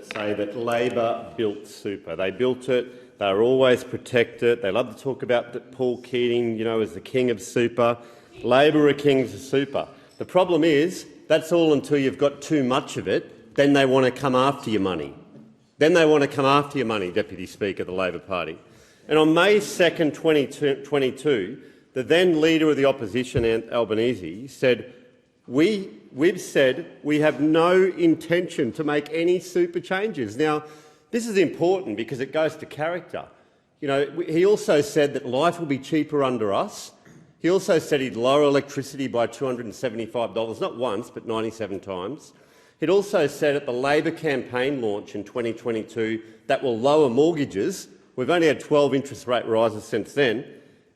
that say that Labor built super. They built it. They always protect it. They love to talk about Paul Keating, as the king of super. Labor are kings of super. The problem is that's all until you've got too much of it. Then they want to come after your money. Deputy Speaker of the Labor Party. And on May 2nd, 2022, the then Leader of the Opposition, Albanese, said, We've said we have no intention to make any super changes. Now, this is important because it goes to character. He also said that life will be cheaper under us. He also said he'd lower electricity by $275, not once, but 97 times. He'd also said at the Labor campaign launch in 2022 that will lower mortgages. We've only had 12 interest rate rises since then.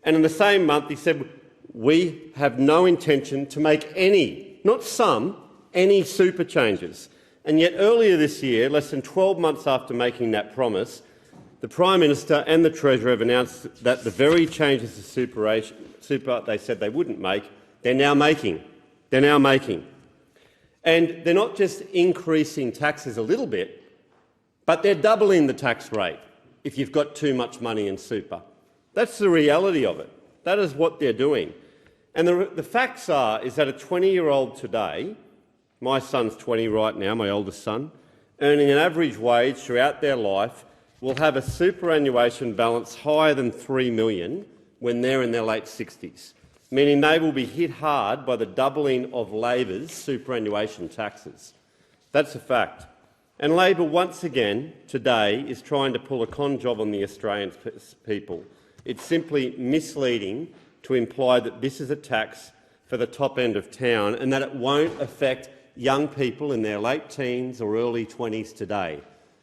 And in the same month, he said, we have no intention to make any, not some, any super changes. And yet earlier this year, less than 12 months after making that promise, the Prime Minister and the Treasurer have announced that the very changes to super they said they wouldn't make, they're now making. And they're not just increasing taxes a little bit, but they're doubling the tax rate if you've got too much money in super. That's the reality of it. That is what they're doing. And the facts is that a 20-year-old today, my son's 20 right now, my oldest son, earning an average wage throughout their life will have a superannuation balance higher than $3 million when they're in their late 60s, meaning they will be hit hard by the doubling of Labor's superannuation taxes. That's a fact. And Labor, once again, today, is trying to pull a con job on the Australian people. It's simply misleading to imply that this is a tax for the top end of town and that it won't affect young people in their late teens or early 20s today,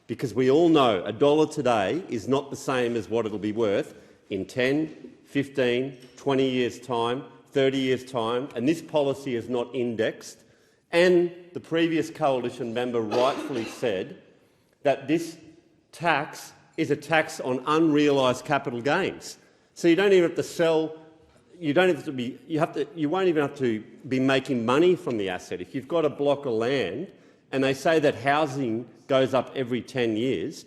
because we all know $1 today is not the same as what it'll be worth in 10, 15, 20 years' time, 30 years' time, and this policy is not indexed. And the previous coalition member rightfully said that this tax is a tax on unrealised capital gains. So you don't even have to sell. You won't even have to be making money from the asset. If you've got a block of land and they say that housing goes up every 10 years,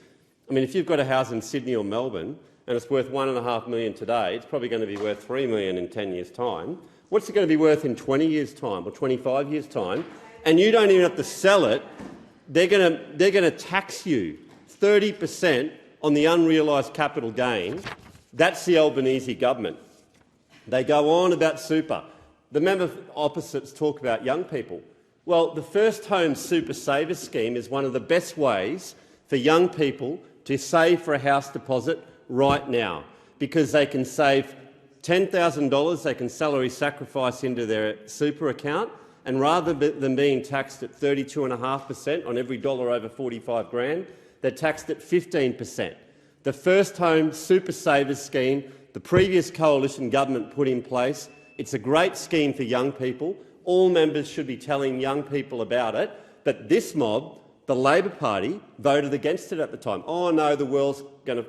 if you've got a house in Sydney or Melbourne and it's worth $1.5 million today, it's probably going to be worth $3 million in 10 years' time. What's it going to be worth in 20 years' time or 25 years' time? And you don't even have to sell it. They're going to tax you 30% on the unrealised capital gain. That's the Albanese government. They go on about super. The member opposites talk about young people. Well, the First Home Super Saver Scheme is one of the best ways for young people to save for a house deposit right now, because they can save $10,000, they can salary sacrifice into their super account, and rather than being taxed at 32.5% on every dollar over 45 grand, they're taxed at 15%. The First Home Super Savers Scheme, the previous coalition government put in place. It's a great scheme for young people. All members should be telling young people about it. But this mob, the Labor Party, voted against it at the time. Oh no, the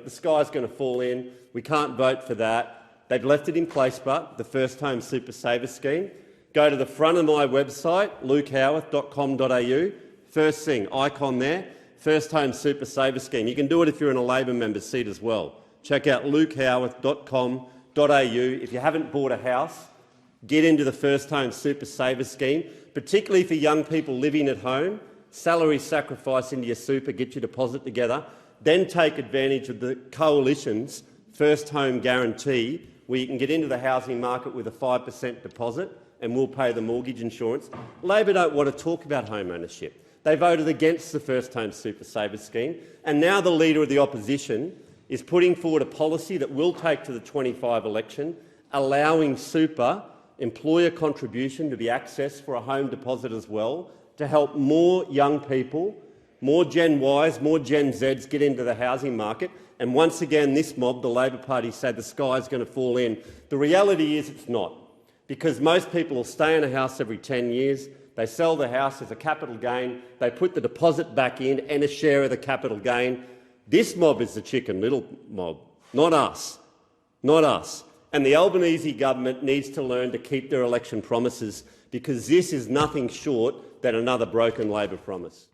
sky's going to fall in. We can't vote for that. They've left it in place, but the First Home Super Saver Scheme. Go to the front of my website, lukehowarth.com.au. First thing, icon there, First Home Super Saver Scheme. You can do it if you're in a Labor member's seat as well. Check out lukehowarth.com.au. If you haven't bought a house, get into the First Home Super Saver Scheme, particularly for young people living at home. Salary sacrifice into your super, get your deposit together, then take advantage of the coalition's First Home Guarantee, where you can get into the housing market with a 5% deposit and we'll pay the mortgage insurance. Labor don't want to talk about home ownership. They voted against the First Home Super Saver Scheme, and now the Leader of the Opposition is putting forward a policy that will take to the 25 election, allowing super employer contribution to be accessed for a home deposit as well, to help more young people, more Gen Ys, more Gen Zs get into the housing market. And once again, this mob, the Labor Party, say the sky is going to fall in. The reality is it's not, because most people will stay in a house every 10 years. They sell the house as a capital gain. They put the deposit back in and a share of the capital gain. This mob is the Chicken Little mob, not us. Not us. And the Albanese government needs to learn to keep their election promises, because this is nothing short than another broken Labor promise.